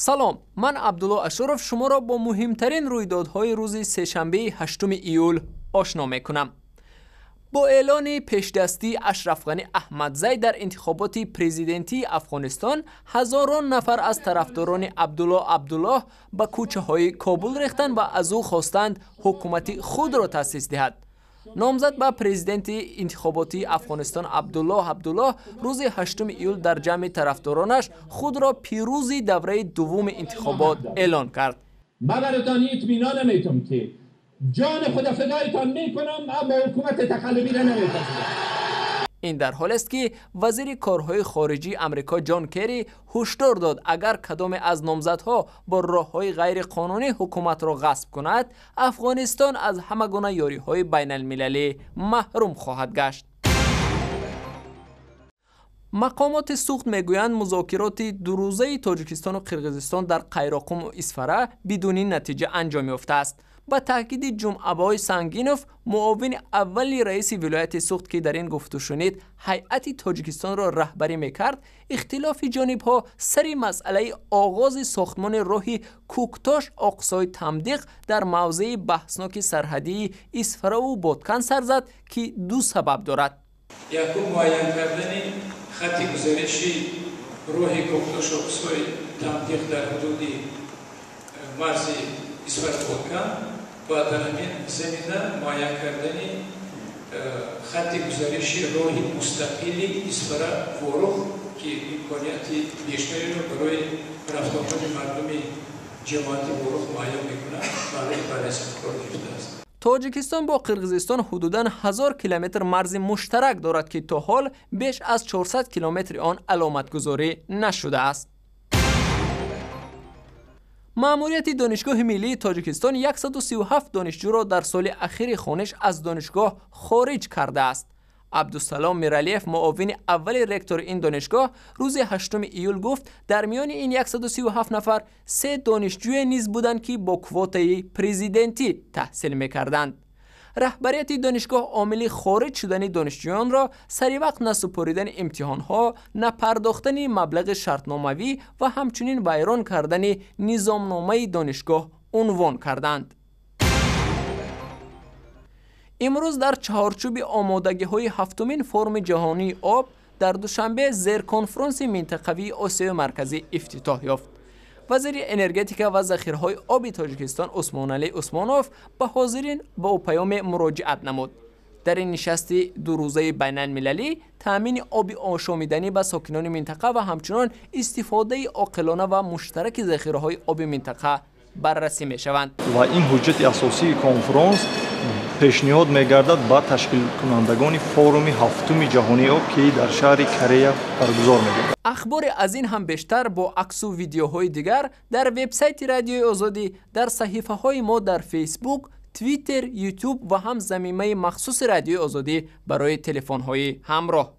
سلام، من عبدالله اشرف شما را با مهمترین رویدادهای روز سه‌شنبه 8 ایول آشنا میکنم. با اعلان پیشدستی اشرف غنی احمدزی در انتخابات پرزیدنتی افغانستان، هزاران نفر از طرفداران عبدالله به کوچه های کابل ریختند و از او خواستند حکومت خود را تأسیس دهد. نامزد به پرزیدنت انتخاباتی افغانستان عبدالله روز 8 ایول در جمع طرفدارانش خود را پیروز دوره دوم انتخابات اعلان کرد. من براتان اطمینان نمیتونم که جان خدا فدایتان میکنم، اما حکومت تقلبی را نمیپذیرم. این در حال است که وزیر کارهای خارجی امریکا جان کری هشدار داد اگر کدام از نامزدها با راههای غیر قانونی حکومت را غصب کند، افغانستان از همه گونه یاریهای بین المللی محروم خواهد گشت. مقامات سوخت میگویند مذاکرات دو روزه تاجیکستان و قرقیزستان در قیراقوم و اسفره بدون نتیجه انجام یافته است. با تاکید جمعه‌بای سنگینوف، معاون اول رئیس ولایت سوخت که در این گفتگو شنید هیئت تاجیکستان را رهبری میکرد، اختلاف جانب‌ها سر مسئله آغاز ساختمان راه کوکتاش آقسای تمدیق در موضع بحثناک سرحدی اسفره و بادکن سر زد که دو سبب دارد. یکم معین کردن خط گزارشی راه کوکتاش آقسای تمدیق در حدود مرز اسفره بادکن و در همین زمینه معین کردن خط گزارشی راه مستقلی اسفره فروغ که امکانیت بیشتری را برای رفت آمد مردم جماعت فروغ معین میکنند برای بررسی کار گرفته است. تاجیکستان با قرقیزستان حدوداً 1000 کیلومتر مرز مشترک دارد که تا حال بیش از 400 کیلومتر آن علامت گذاری نشده است. مأموریت دانشگاه ملی تاجیکستان 137 دانشجو را در سال اخیر خانش از دانشگاه خارج کرده است. عبدالسلام میرالیف، معاون اول رکتور این دانشگاه، روز 8 ایول گفت در میان این 137 نفر 3 دانشجوی نیز بودند که با کوتای پرزیدنتی تحصیل میکردند. رهبریت دانشگاه عامل خارج شدن دانشجویان را سری وقت نسپاریدن امتحانها، نپرداختن مبلغ شرطناموی و همچنین ویران کردن نظامنامه دانشگاه عنوان کردند. امروز در چهارچوب آمادگی‌های هفتمین فورم جهانی آب در دوشنبه زیر کنفرانس منطقوی آسیای مرکزی افتتاح یافت. وزیر انرژتیک و ذخیره‌های آب تاجیکستان عثمان علی عثمانوف به حاضرین با پیام مراجعت نمود. در این نشست دو روزه بین المللی تامین آب آشامیدنی به ساکنان منطقه و همچنین استفاده عاقلانه و مشترک ذخیره‌های آب منطقه بررسی می‌شوند. و این حجت اساسی کنفرانس پیشنهاد می‌گردد با تشکیل کنندگان فورم هفتم جهانی آب که در شهر کره برگزار می‌گردد. اخبار از این هم بیشتر با عکس و ویدیوهای دیگر در وبسایت رادیوی آزادی، در صحیفه‌های ما در فیسبوک، توییتر، یوتیوب و هم زمینه مخصوص رادیوی آزادی برای تلفن‌های همراه.